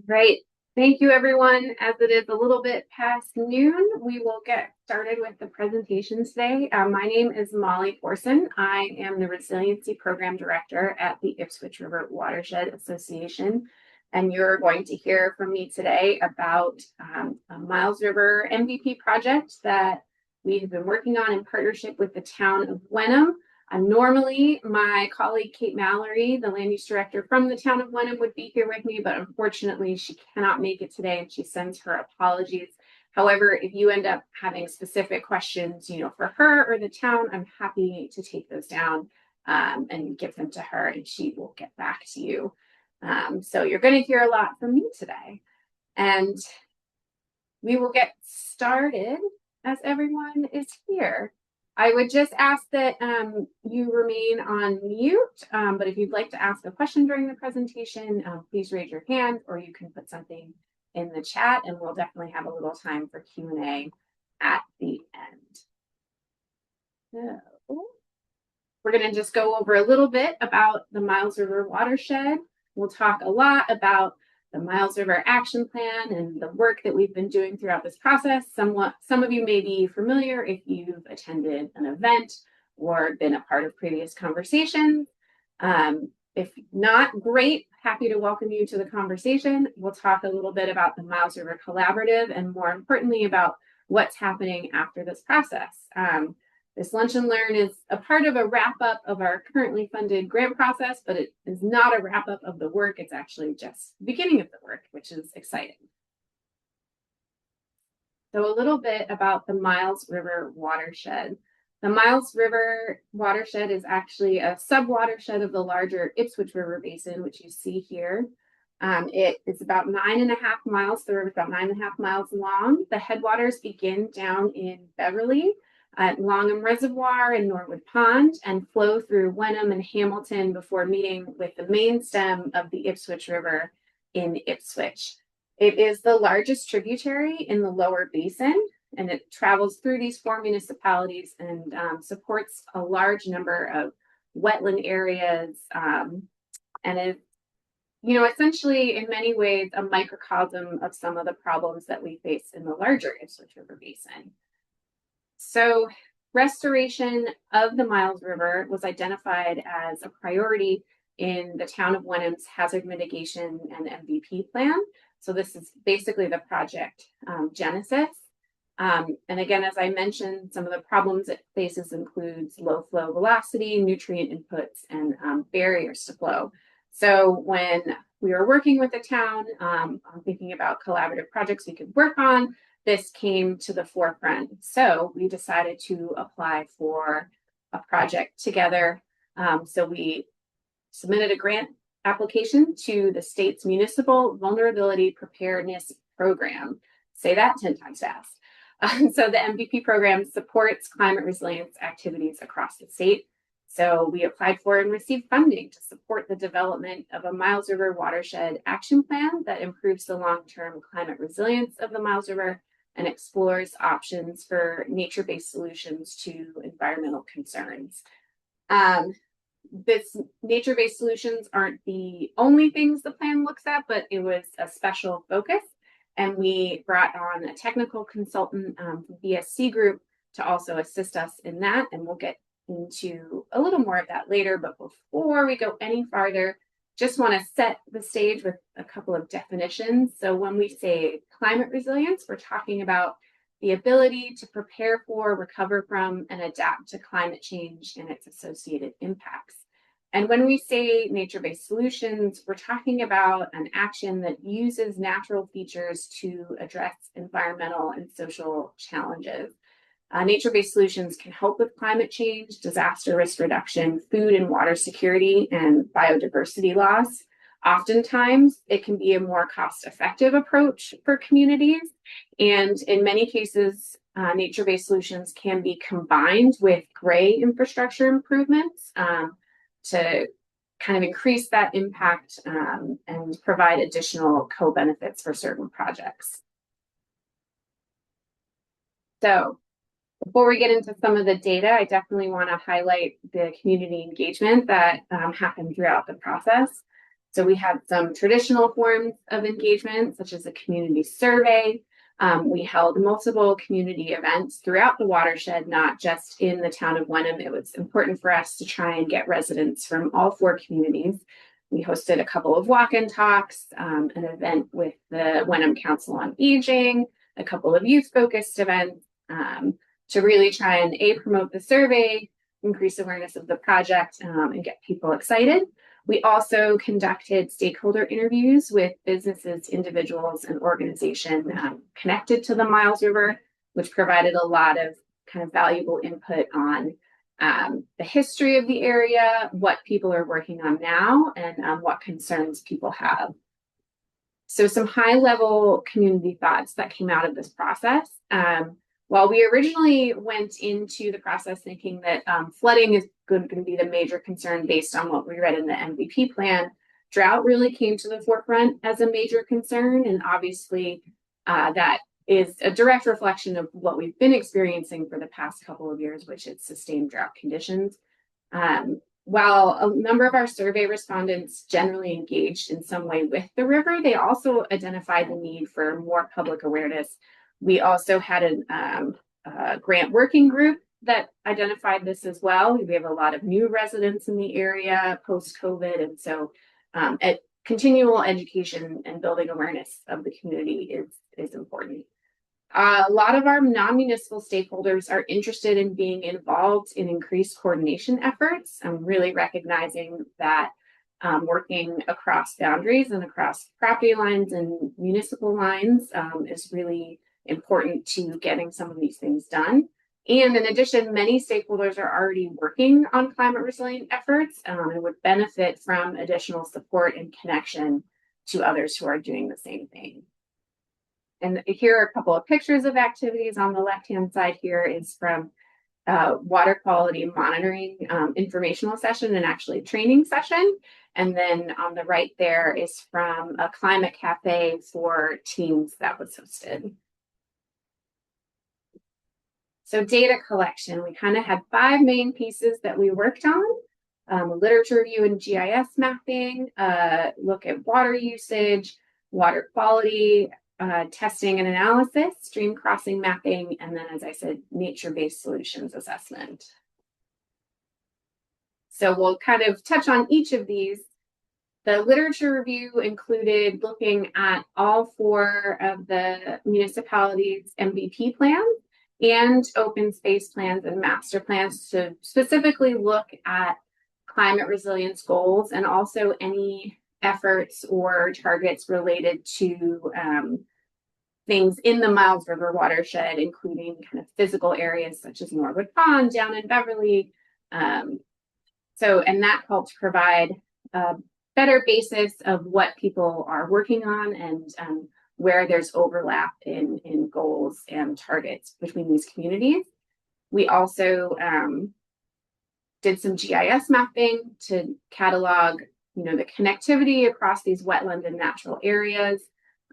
Great. Thank you, everyone. As it is a little bit past noon, we will get started with the presentation today. My name is Molly Forson. I am the Resiliency Program Director at the Ipswich River Watershed Association. And you're going to hear from me today about a Miles River MVP project that we have been working on in partnership with the Town of Wenham. Normally, my colleague Kate Mallory, the land use director from the Town of Wenham, would be here with me, but unfortunately, she cannot make it today and she sends her apologies. However, if you end up having specific questions, for her or the town, I'm happy to take those down and give them to her and she will get back to you. So you're going to hear a lot from me today. And we will get started as everyone is here. I would just ask that you remain on mute, but if you'd like to ask a question during the presentation, please raise your hand or you can put something in the chat and we'll definitely have a little time for Q&A at the end. So, we're going to just go over a little bit about the Miles River watershed. We'll talk a lot about the Miles River Action Plan and the work that we've been doing throughout this process. Some of you may be familiar if you've attended an event or been a part of previous conversations. If not, great, happy to welcome you to the conversation. We'll talk a little bit about the Miles River Collaborative and more importantly about what's happening after this process. This Lunch and Learn is a part of a wrap up of our currently funded grant process, but it is not a wrap up of the work. It's actually just the beginning of the work, which is exciting. So a little bit about the Miles River watershed. The Miles River watershed is actually a sub-watershed of the larger Ipswich River Basin, which you see here. It is about 9.5 miles. The river is about 9.5 miles long. The headwaters begin down in Beverly at Longham Reservoir and Norwood Pond and flow through Wenham and Hamilton before meeting with the main stem of the Ipswich River in Ipswich. It is the largest tributary in the lower basin, and it travels through these 4 municipalities and supports a large number of wetland areas and is, essentially in many ways a microcosm of some of the problems that we face in the larger Ipswich River Basin. So restoration of the Miles River was identified as a priority in the Town of Wenham's hazard mitigation and MVP plan. So this is basically the project genesis. And again, as I mentioned, some of the problems it faces includes low flow velocity, nutrient inputs, and barriers to flow. So when we were working with the town on thinking about collaborative projects we could work on, this came to the forefront. So we decided to apply for a project together. So we submitted a grant application to the state's Municipal Vulnerability Preparedness Program. Say that 10 times fast. So the MVP program supports climate resilience activities across the state. So we applied for and received funding to support the development of a Miles River watershed action plan that improves the long-term climate resilience of the Miles River and explores options for nature-based solutions to environmental concerns. This nature-based solutions aren't the only things the plan looks at, but it was a special focus. And we brought on a technical consultant from BSC Group to also assist us in that. And we'll get into a little more of that later. But before we go any farther, just want to set the stage with a couple of definitions. So when we say climate resilience, we're talking about the ability to prepare for, recover from, and adapt to climate change and its associated impacts. And when we say nature-based solutions, we're talking about an action that uses natural features to address environmental and social challenges. Nature-based solutions can help with climate change, disaster risk reduction, food and water security, and biodiversity loss. Oftentimes, it can be a more cost-effective approach for communities. And in many cases, nature-based solutions can be combined with gray infrastructure improvements to kind of increase that impact and provide additional co-benefits for certain projects. So before we get into some of the data, I definitely want to highlight the community engagement that happened throughout the process. So we had some traditional forms of engagement, such as a community survey. We held multiple community events throughout the watershed, not just in the town of Wenham. It was important for us to try and get residents from all 4 communities. We hosted a couple of walk-in talks, an event with the Wenham Council on Aging, a couple of youth-focused events to really try and promote the survey, increase awareness of the project, and get people excited. We also conducted stakeholder interviews with businesses, individuals, and organizations connected to the Miles River, which provided a lot of kind of valuable input on the history of the area, what people are working on now, and what concerns people have. So some high-level community thoughts that came out of this process. While we originally went into the process thinking that flooding is going to be the major concern based on what we read in the MVP plan, drought really came to the forefront as a major concern. And obviously that is a direct reflection of what we've been experiencing for the past couple of years, which is sustained drought conditions. While a number of our survey respondents generally engaged in some way with the river, they also identified the need for more public awareness. We also had a grant working group that identified this as well. We have a lot of new residents in the area post-COVID, and so continual education and building awareness of the community is important. A lot of our non-municipal stakeholders are interested in being involved in increased coordination efforts. I'm really recognizing that working across boundaries and across property lines and municipal lines is really important to getting some of these things done. And in addition, many stakeholders are already working on climate resilient efforts and would benefit from additional support and connection to others who are doing the same thing. And here are a couple of pictures of activities. On the left-hand side here is from water quality monitoring informational session and actually training session. And then on the right there is from a climate cafe for teens that was hosted. So data collection, we kind of had 5 main pieces that we worked on. Literature review and GIS mapping, look at water usage, water quality, testing and analysis, stream crossing mapping, and then, as I said, nature-based solutions assessment. So we'll kind of touch on each of these. The literature review included looking at all 4 of the municipalities' MVP plans and open space plans and master plans to specifically look at climate resilience goals and also any efforts or targets related to things in the Miles River watershed, including kind of physical areas such as Norwood Pond down in Beverly. And that helped provide a better basis of what people are working on and where there's overlap in goals and targets between these communities. We also did some GIS mapping to catalog, the connectivity across these wetland and natural areas,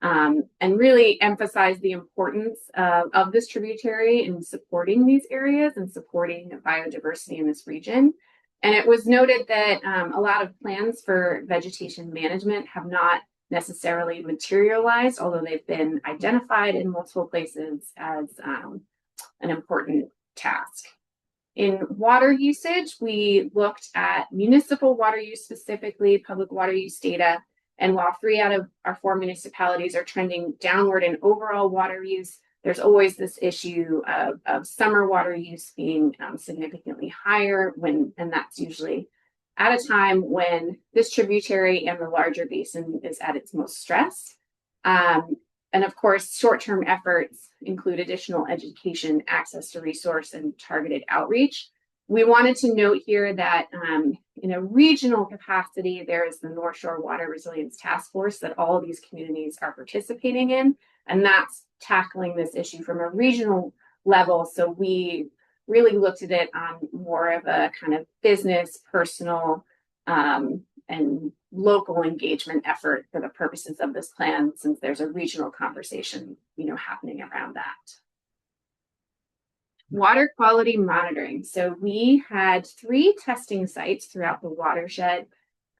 and really emphasize the importance of this tributary in supporting these areas and supporting biodiversity in this region. And it was noted that a lot of plans for vegetation management have not necessarily materialized, although they've been identified in multiple places as an important task. In water usage, we looked at municipal water use, specifically public water use data. And while 3 out of our 4 municipalities are trending downward in overall water use, there's always this issue of summer water use being significantly higher, and that's usually at a time when this tributary and the larger basin is at its most stress. And of course, short-term efforts include additional education, access to resource, and targeted outreach. We wanted to note here that in a regional capacity, there is the North Shore Water Resilience Task Force that all of these communities are participating in, and that's tackling this issue from a regional level. So we really looked at it on more of a kind of business, personal, and local engagement effort for the purposes of this plan, since there's a regional conversation, happening around that. Water quality monitoring. So we had 3 testing sites throughout the watershed.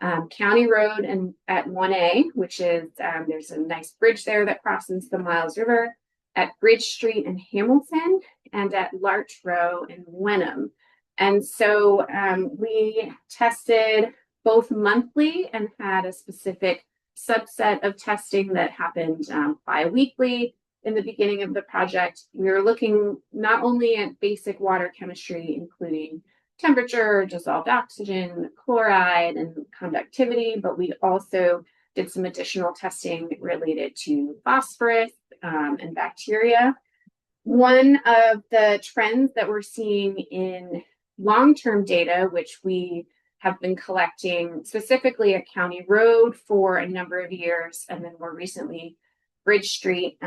County Road and at 1A, which is there's a nice bridge there that crosses the Miles River, at Bridge Street in Hamilton, and at Larch Row in Wenham. And so we tested both monthly and had a specific subset of testing that happened bi-weekly in the beginning of the project. We were looking not only at basic water chemistry, including temperature, dissolved oxygen, chloride, and conductivity, but we also did some additional testing related to phosphorus and bacteria. One of the trends that we're seeing in long-term data, which we have been collecting specifically at County Road for a number of years, and then more recently Bridge Street,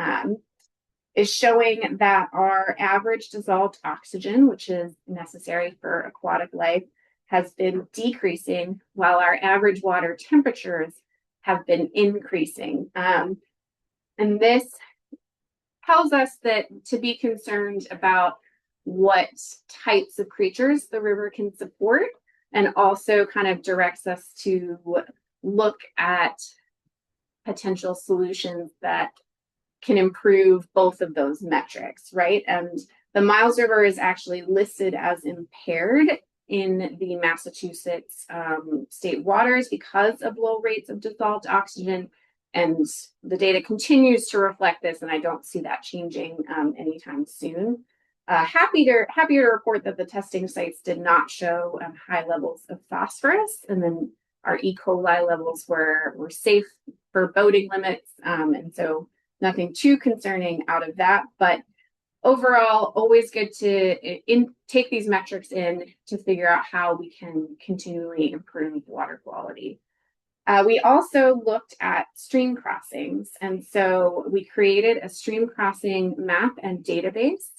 is showing that our average dissolved oxygen, which is necessary for aquatic life, has been decreasing while our average water temperatures have been increasing. And this tells us that to be concerned about what types of creatures the river can support, and also kind of directs us to look at potential solutions that can improve both of those metrics, right? And the Miles River is actually listed as impaired in the Massachusetts state waters because of low rates of dissolved oxygen. And the data continues to reflect this, and I don't see that changing anytime soon. Happy to report that the testing sites did not show high levels of phosphorus, and then our E. coli levels were safe for boating limits, and so nothing too concerning out of that. But overall, always good to take these metrics in to figure out how we can continually improve water quality. We also looked at stream crossings, and so we created a stream crossing map and database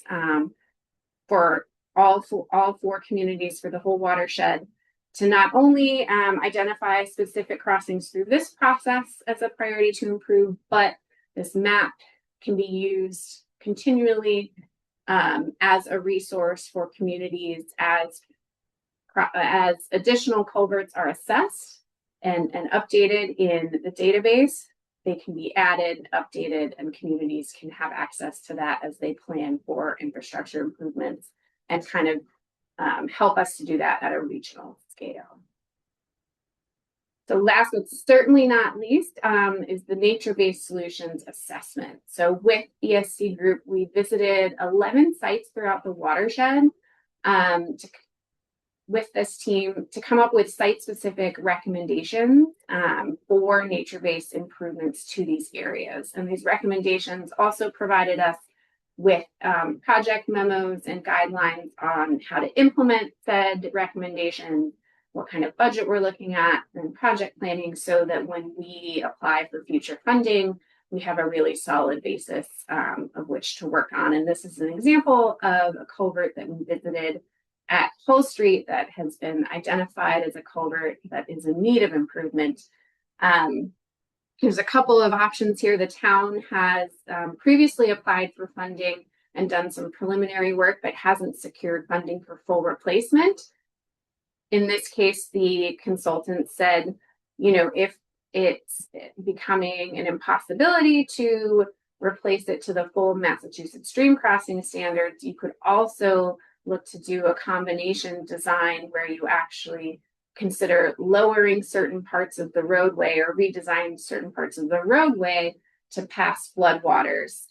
for all four communities for the whole watershed to not only identify specific crossings through this process as a priority to improve, but this map can be used continually as a resource for communities as additional culverts are assessed and updated in the database. They can be added, updated, and communities can have access to that as they plan for infrastructure improvements and kind of help us to do that at a regional scale. So last but certainly not least is the nature-based solutions assessment. So with ESC Group, we visited 11 sites throughout the watershed with this team to come up with site-specific recommendations for nature-based improvements to these areas. And these recommendations also provided us with project memos and guidelines on how to implement said recommendations, what kind of budget we're looking at, and project planning, so that when we apply for future funding, we have a really solid basis of which to work on. And this is an example of a culvert that we visited at Hull Street that has been identified as a culvert that is in need of improvement. There's a couple of options here. The town has previously applied for funding and done some preliminary work, but hasn't secured funding for full replacement. In this case, the consultant said, you know, if it's becoming an impossibility to replace it to the full Massachusetts stream crossing standards, you could also look to do a combination design where you actually consider lowering certain parts of the roadway or redesign certain parts of the roadway to pass floodwaters,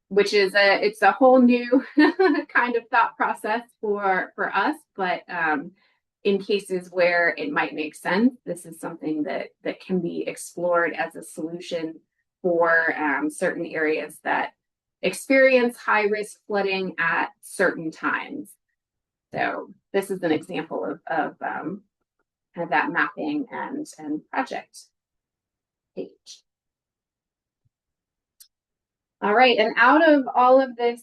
which is it's a whole new kind of thought process for us. But in cases where it might make sense, this is something that can be explored as a solution for certain areas that experience high risk flooding at certain times. So this is an example of kind of that mapping and project page. All right, and out of all of this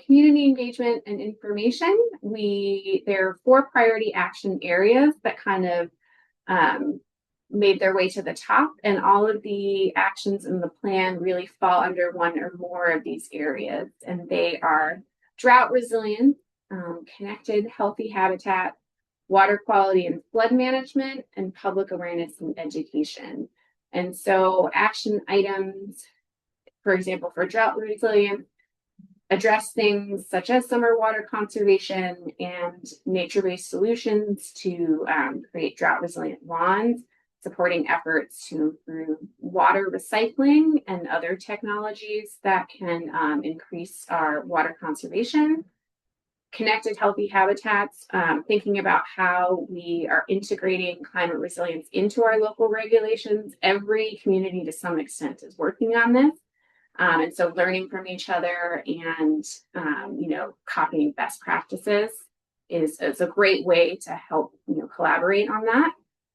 community engagement and information, there are 4 priority action areas that kind of made their way to the top, and all of the actions in the plan really fall under one or more of these areas, and they are drought resilience, connected healthy habitat, water quality and flood management, and public awareness and education. And so action items, for example, for drought resilience, address things such as summer water conservation and nature-based solutions to create drought-resilient lawns, supporting efforts to improve water recycling and other technologies that can increase our water conservation. Connected healthy habitats, thinking about how we are integrating climate resilience into our local regulations. Every community to some extent is working on this. And so learning from each other and, copying best practices is a great way to help, collaborate on that.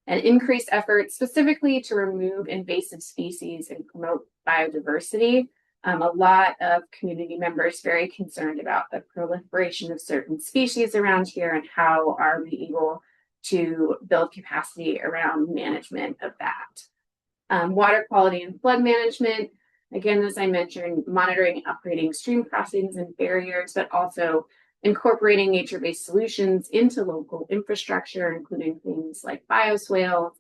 And increase efforts specifically to remove invasive species and promote biodiversity. A lot of community members very concerned about the proliferation of certain species around here and how are we able to build capacity around management of that. Water quality and flood management. Again, as I mentioned, monitoring and upgrading stream crossings and barriers, but also incorporating nature-based solutions into local infrastructure, including things like bioswales,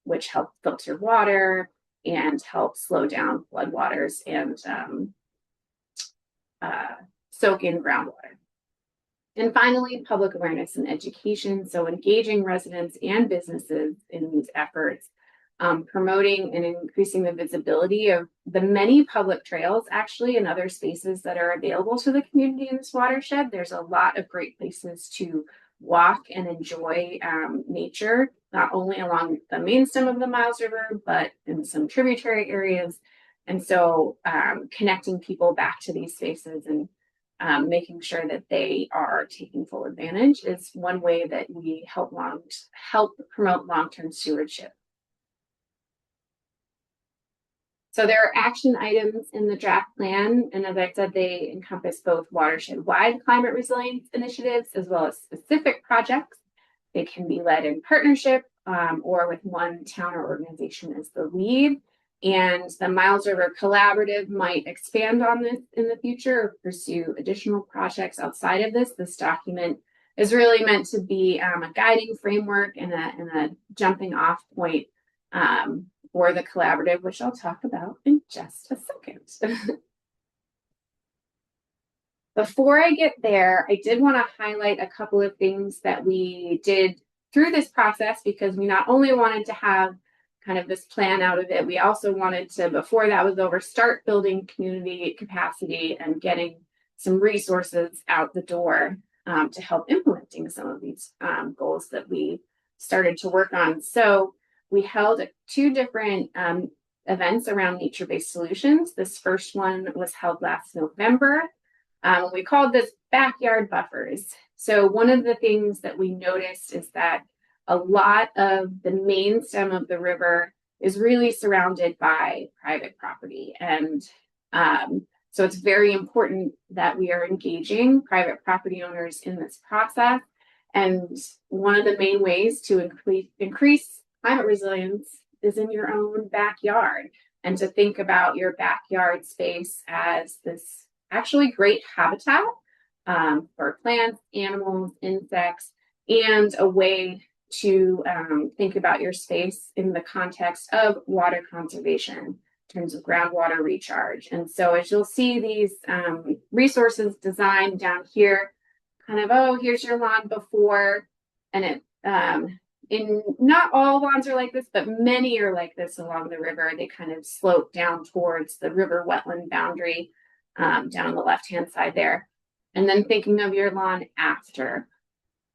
which help filter water and help slow down floodwaters and soak in groundwater. And finally, public awareness and education. So engaging residents and businesses in these efforts, promoting and increasing the visibility of the many public trails actually and other spaces that are available to the community in this watershed. There's a lot of great places to walk and enjoy nature, not only along the main stem of the Miles River, but in some tributary areas. And so connecting people back to these spaces and making sure that they are taking full advantage is one way that we help promote long-term stewardship. So there are action items in the draft plan, and as I said, they encompass both watershed-wide climate resilience initiatives as well as specific projects. They can be led in partnership or with one town or organization as the lead. And the Miles River Collaborative might expand on this in the future or pursue additional projects outside of this. This document is really meant to be a guiding framework and a jumping off point for the collaborative, which I'll talk about in just a second. Before I get there, I did want to highlight a couple of things that we did through this process, because we not only wanted to have kind of this plan out of it, we also wanted to, before that was over, start building community capacity and getting some resources out the door to help implementing some of these goals that we started to work on. So we held 2 different events around nature-based solutions. This first one was held last November. We called this backyard buffers. So one of the things that we noticed is that a lot of the main stem of the river is really surrounded by private property. And so it's very important that we are engaging private property owners in this process. And one of the main ways to increase climate resilience is in your own backyard, and to think about your backyard space as this actually great habitat for plants, animals, insects, and a way to think about your space in the context of water conservation in terms of groundwater recharge. And so as you'll see these resources designed down here, kind of, here's your lawn before, and it in not all lawns are like this, but many are like this along the river. They kind of slope down towards the river wetland boundary down on the left-hand side there. And then thinking of your lawn after.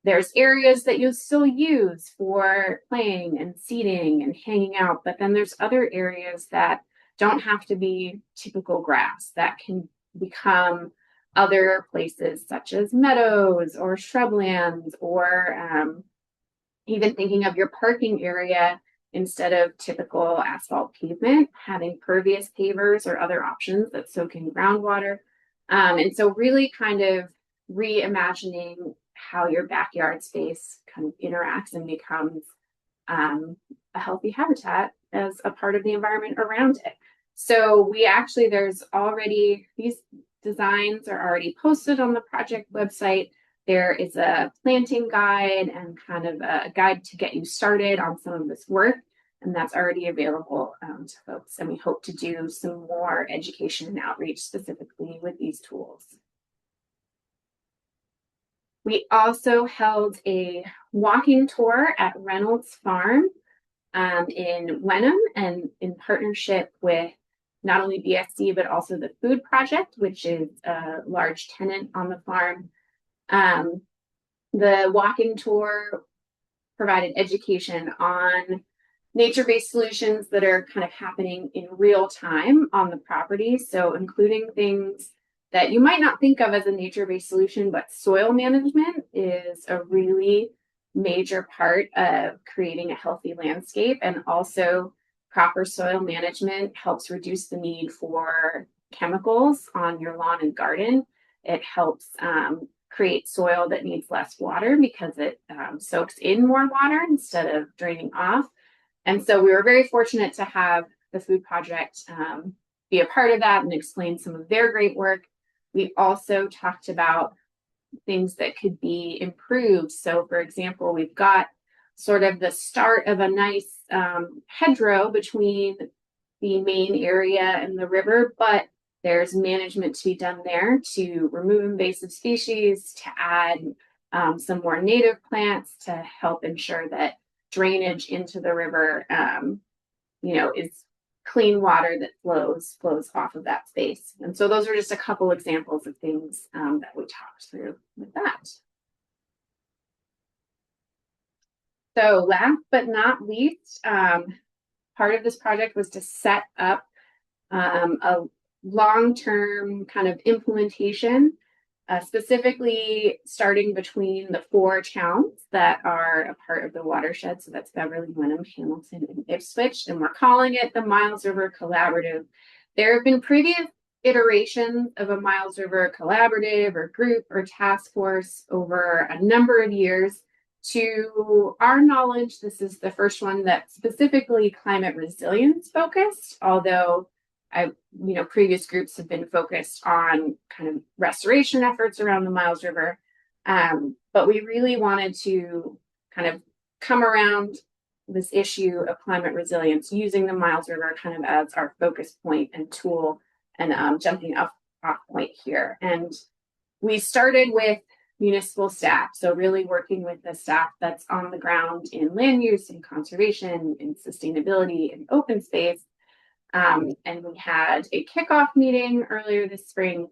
There's areas that you'll still use for playing and seating and hanging out, but then there's other areas that don't have to be typical grass, that can become other places such as meadows or shrublands, or even thinking of your parking area, instead of typical asphalt pavement, having pervious pavers or other options that soak in groundwater. And so really kind of reimagining how your backyard space kind of interacts and becomes a healthy habitat as a part of the environment around it. So there's already, these designs are already posted on the project website. There is a planting guide and kind of a guide to get you started on some of this work, and that's already available to folks. And we hope to do some more education and outreach specifically with these tools. We also held a walking tour at Reynolds Farm in Wenham, and in partnership with not only BSC, but also the Food Project, which is a large tenant on the farm. The walking tour provided education on nature-based solutions that are kind of happening in real time on the property. So including things that you might not think of as a nature-based solution, but soil management is a really major part of creating a healthy landscape. And also proper soil management helps reduce the need for chemicals on your lawn and garden. It helps create soil that needs less water because it soaks in more water instead of draining off. And so we were very fortunate to have the Food Project be a part of that and explain some of their great work. We also talked about things that could be improved. So for example, we've got sort of the start of a nice hedgerow between the main area and the river, but there's management to be done there to remove invasive species, to add some more native plants to help ensure that drainage into the river, is clean water that flows off of that space. And so those are just a couple examples of things that we talked through with that. So last but not least, part of this project was to set up a long-term kind of implementation, specifically starting between the 4 towns that are a part of the watershed. So that's Beverly, Wenham, Hamilton, and Ipswich, and we're calling it the Miles River Collaborative. There have been previous iterations of a Miles River Collaborative or group or task force over a number of years. To our knowledge, this is the first one that's specifically climate resilience focused, although previous groups have been focused on kind of restoration efforts around the Miles River. But we really wanted to kind of come around this issue of climate resilience using the Miles River kind of as our focus point and tool and jumping off point here. And we started with municipal staff. So really working with the staff that's on the ground in land use and conservation and sustainability and open space. And we had a kickoff meeting earlier this spring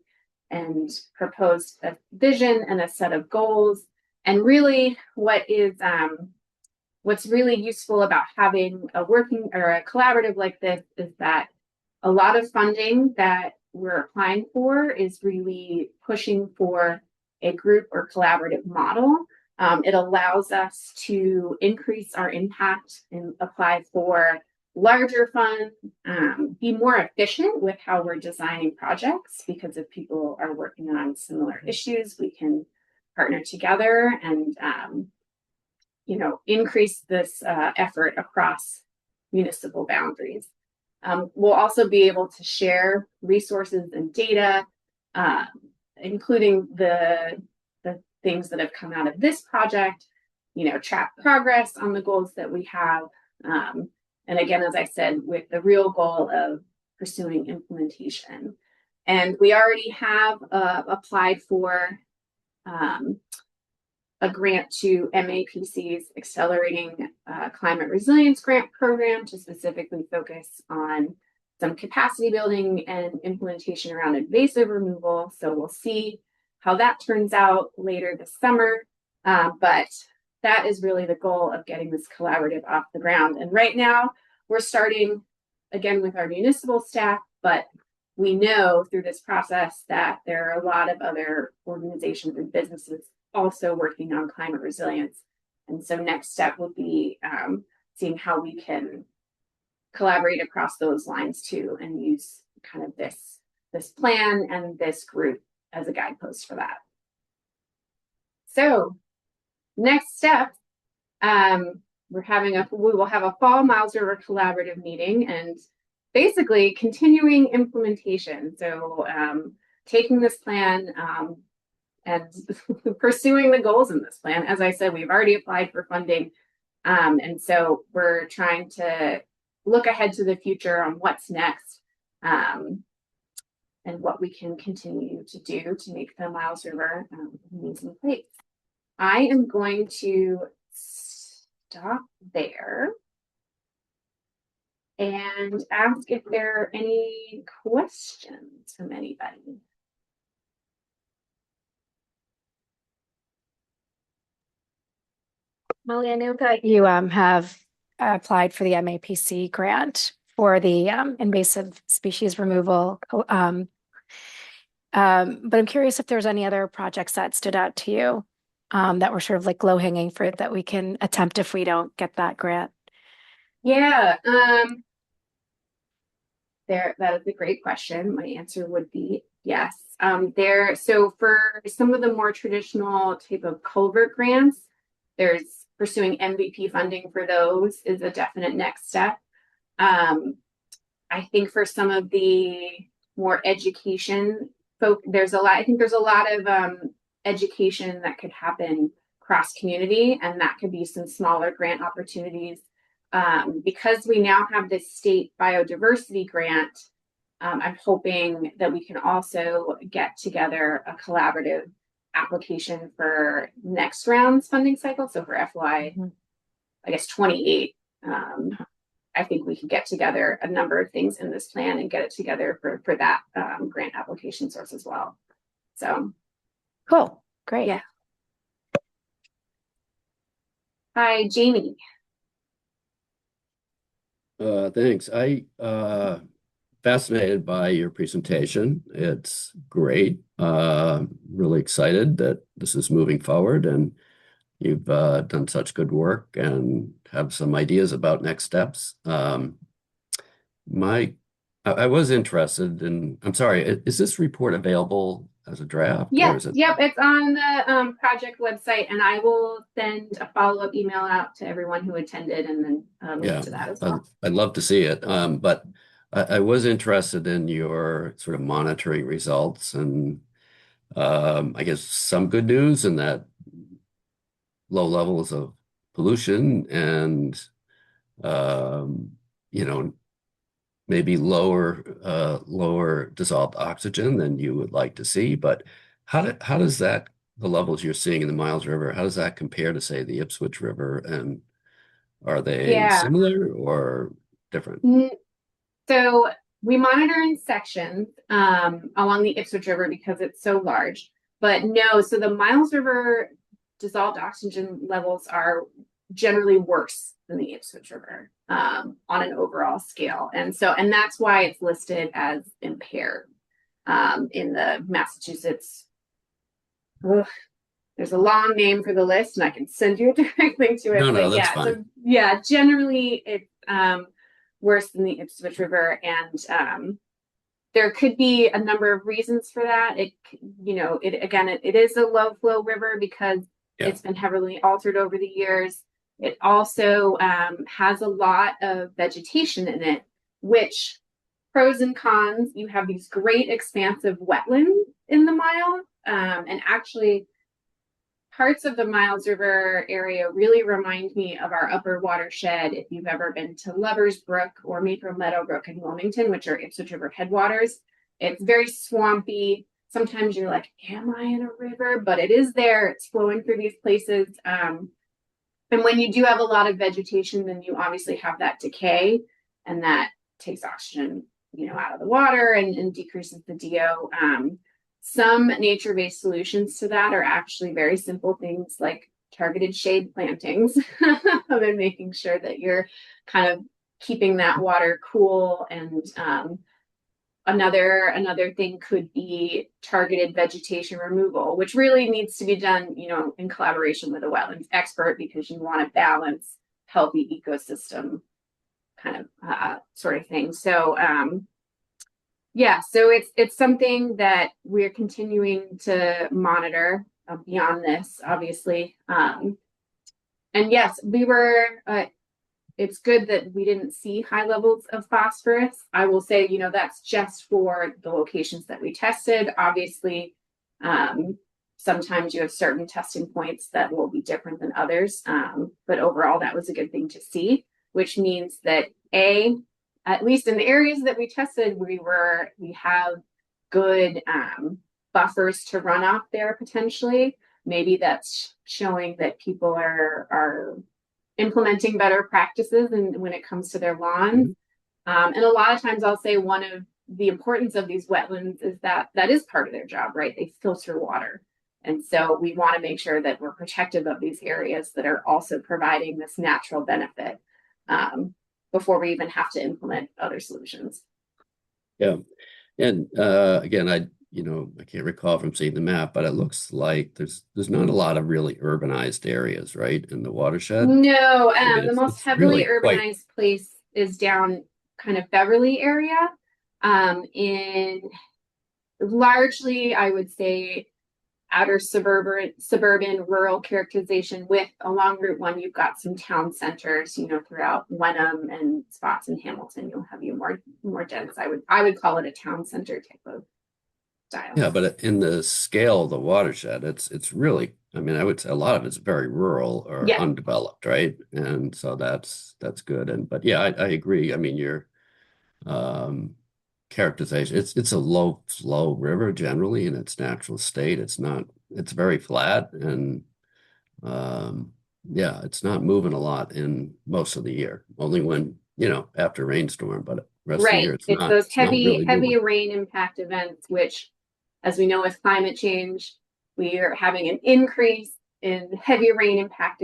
and proposed a vision and a set of goals. And really what's really useful about having a working or a collaborative like this is that a lot of funding that we're applying for is really pushing for a group or collaborative model. It allows us to increase our impact and apply for larger funds, be more efficient with how we're designing projects, because if people are working on similar issues, we can partner together and increase this effort across municipal boundaries. We'll also be able to share resources and data, including the things that have come out of this project, track progress on the goals that we have. And again, as I said, with the real goal of pursuing implementation. And we already have applied for a grant to MAPC's Accelerating Climate Resilience Grant Program to specifically focus on some capacity building and implementation around invasive removal. So we'll see how that turns out later this summer. But that is really the goal of getting this collaborative off the ground. And right now we're starting again with our municipal staff, but we know through this process that there are a lot of other organizations and businesses also working on climate resilience. And so next step will be seeing how we can collaborate across those lines too, and use kind of this plan and this group as a guidepost for that. So next step, we will have a fall Miles River Collaborative meeting and basically continuing implementation. So taking this plan, and pursuing the goals in this plan. As I said, we've already applied for funding. And so we're trying to look ahead to the future on what's next, and what we can continue to do to make the Miles River an amazing place. I am going to stop there and ask if there are any questions from anybody. Molly, I know that you have applied for the MAPC grant for the invasive species removal. But I'm curious if there's any other projects that stood out to you that were sort of like low-hanging fruit that we can attempt if we don't get that grant. Yeah, that is a great question. My answer would be yes. So for some of the more traditional type of culvert grants, there's pursuing MVP funding for those is a definite next step. I think for some of the more education folk, I think there's a lot of education that could happen cross community, and that could be some smaller grant opportunities. Because we now have this state biodiversity grant, I'm hoping that we can also get together a collaborative application for next round's funding cycle. So for FY, I guess 28, I think we could get together a number of things in this plan and get it together for that grant application source as well. So cool, great. Yeah. Hi, Jamie. Thanks. I fascinated by your presentation. It's great. Really excited that this is moving forward, and you've done such good work and have some ideas about next steps. I was interested in, I'm sorry, is this report available as a draft? Yep, it's on the project website, and I will send a follow-up email out to everyone who attended, and then link to that as well. I'd love to see it. But I was interested in your sort of monitoring results, and I guess some good news in that low levels of pollution and maybe lower dissolved oxygen than you would like to see. But how does that, the levels you're seeing in the Miles River, how does that compare to, say, the Ipswich River? And are they similar or different? So we monitor in sections along the Ipswich River because it's so large. But no, so the Miles River dissolved oxygen levels are generally worse than the Ipswich River on an overall scale. And that's why it's listed as impaired in the Massachusetts. There's a long name for the list, and I can send you a direct link to it. No, that's fine. So generally it's worse than the Ipswich River, and there could be a number of reasons for that. It is a low flow river because it's been heavily altered over the years. It also has a lot of vegetation in it, which pros and cons. You have these great expansive wetlands in the Mile, and actually parts of the Miles River area really remind me of our upper watershed. If you've ever been to Lovers Brook or Maple Meadow Brook in Wilmington, which are Ipswich River headwaters, it's very swampy. Sometimes you're like, am I in a river? But it is there. It's flowing through these places. And when you do have a lot of vegetation, then you obviously have that decay, and that takes oxygen, out of the water and decreases the DO. Some nature-based solutions to that are actually very simple things like targeted shade plantings and making sure that you're kind of keeping that water cool. And another thing could be targeted vegetation removal, which really needs to be done, in collaboration with a wetlands expert, because you want to balance healthy ecosystem kind of sort of thing. So so it's something that we're continuing to monitor beyond this, obviously. And yes, we were. It's good that we didn't see high levels of phosphorus. I will say, that's just for the locations that we tested. Obviously, Sometimes you have certain testing points that will be different than others. But overall, that was a good thing to see, which means that at least in the areas that we tested, we have good buffers to runoff there potentially. Maybe that's showing that people are implementing better practices and when it comes to their lawns. And a lot of times I'll say one of the importance of these wetlands is that is part of their job, right? They filter water. And so we want to make sure that we're protective of these areas that are also providing this natural benefit before we even have to implement other solutions. Yeah. And again, I can't recall from seeing the map, but it looks like there's not a lot of really urbanized areas, right, in the watershed. No, I mean, the most it's heavily really quite, urbanized place is down kind of Beverly area. In largely, I would say, outer suburban rural characterization with along Route 1, you've got some town centers, throughout Wenham and spots in Hamilton. You'll have more dense. I would call it a town center type of style. yeah, but in the scale of the watershed, it's really, I mean, I would say a lot of it's very rural or Yeah. undeveloped, right? And so that's good. But yeah, I agree. I mean, your um characterization, it's a low flow river generally in its natural state. It's very flat and yeah, it's not moving a lot in most of the year. Only when, after rainstorm, but rest of the Right. year It's those it's not really heavy moving. rain impact events, which, as we know with climate change, we are having an increase in heavy rain impact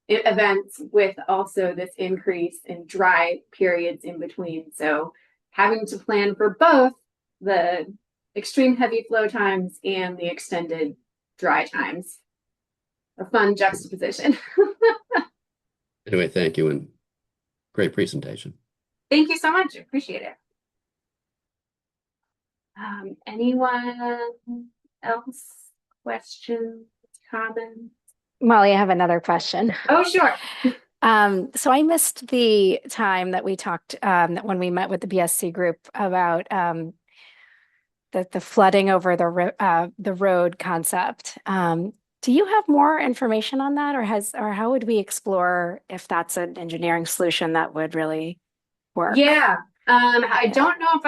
events with also this increase in dry periods in between. So having to plan for both the extreme heavy flow times and the extended dry times. A fun juxtaposition. Anyway, thank you and great presentation. Thank you so much. Appreciate it. Anyone else? Questions, comments? Molly, I have another question. Oh, sure. So I missed the time that we talked when we met with the BSC group about the flooding over the road concept. Do you have more information on that, or how would we explore if that's an engineering solution that would really work? Yeah. I don't know if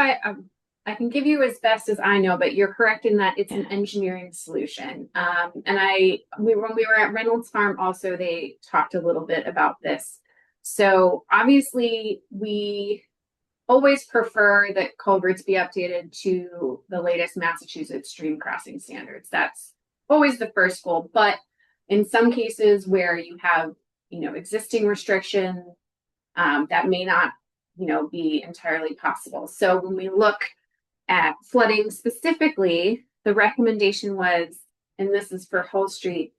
I can give you as best as I know, but you're correct in that it's an engineering solution. And when we were at Reynolds Farm, also they talked a little bit about this. So obviously, we always prefer that culverts be updated to the latest Massachusetts stream crossing standards. That's always the first goal. But in some cases where you have, existing restrictions, that may not, be entirely possible. So when we look at flooding specifically, the recommendation was, and this is for Hull Street,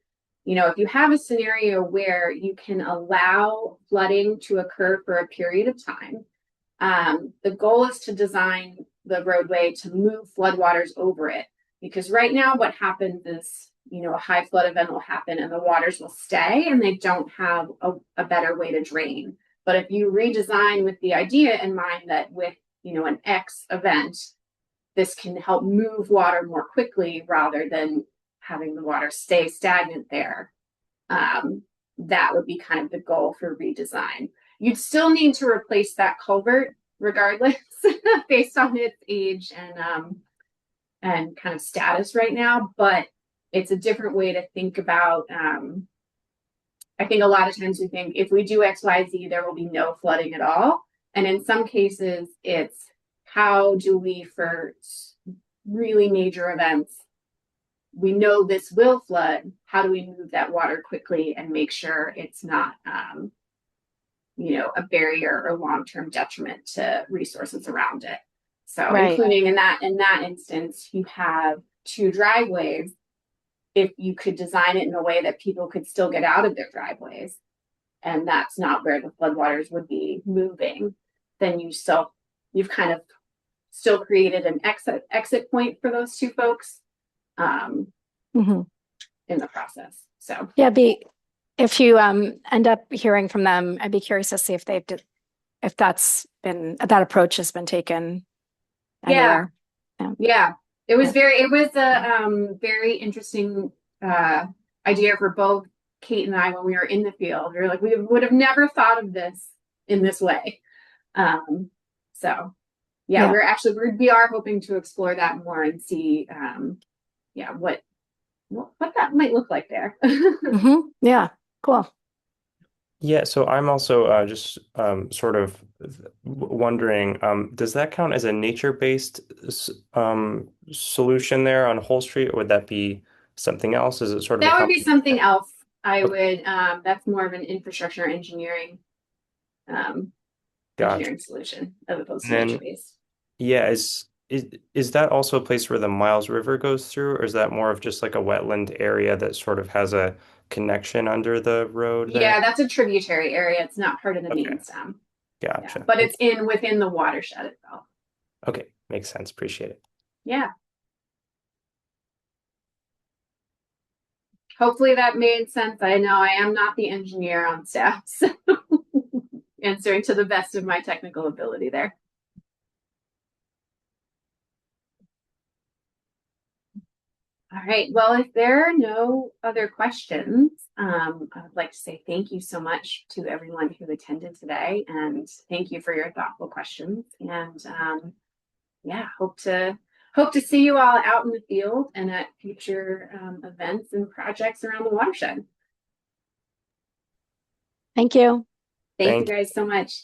if you have a scenario where you can allow flooding to occur for a period of time, the goal is to design the roadway to move floodwaters over it. Because right now what happens is, a high flood event will happen and the waters will stay and they don't have a better way to drain. But if you redesign with the idea in mind that with, an X event, this can help move water more quickly rather than having the water stay stagnant there. That would be kind of the goal for redesign. You'd still need to replace that culvert regardless based on its age and kind of status right now, but it's a different way to think about. I think a lot of times we think if we do X, Y, Z, there will be no flooding at all. And in some cases, it's how do we, for really major events, we know this will flood. How do we move that water quickly and make sure it's not, a barrier or long-term detriment to resources around it? So including in that instance, you have two driveways. If you could design it in a way that people could still get out of their driveways, and that's not where the floodwaters would be moving, then you've kind of still created an exit point for those two folks in the process. So yeah, if you end up hearing from them, I'd be curious to see if that approach has been taken anywhere. Yeah. It was Yeah. a very interesting idea for both Kate and I when we were in the field. We were like, we would have never thought of this in this way. So yeah, Yeah. we are hoping to explore that more and see yeah, what that might look like there. Yeah. Cool. Yeah, so I'm also just sort of wondering, does that count as a nature-based solution there on Whole Street, or would that be something else? Is it sort of a That would be combination? something else. I Okay, would that's more of an infrastructure um gotcha. engineering solution as opposed And to nature then, based. yeah, is that also a place where the Miles River goes through, or is that more of just like a wetland area that sort of has a connection under the road there? Yeah, that's a tributary area. It's not part of the Okay, main stem. Yeah, gotcha. but it's in within the watershed itself. Okay, makes sense. Appreciate it. Yeah. Hopefully that made sense. I know I am not the engineer on staff, so answering to the best of my technical ability there. All right. Well, if there are no other questions, I would like to say thank you so much to everyone who attended today, and thank you for your thoughtful questions. And yeah, hope to see you all out in the field and at future events and projects around the watershed. Thank you. Thank you Thank you. guys so much.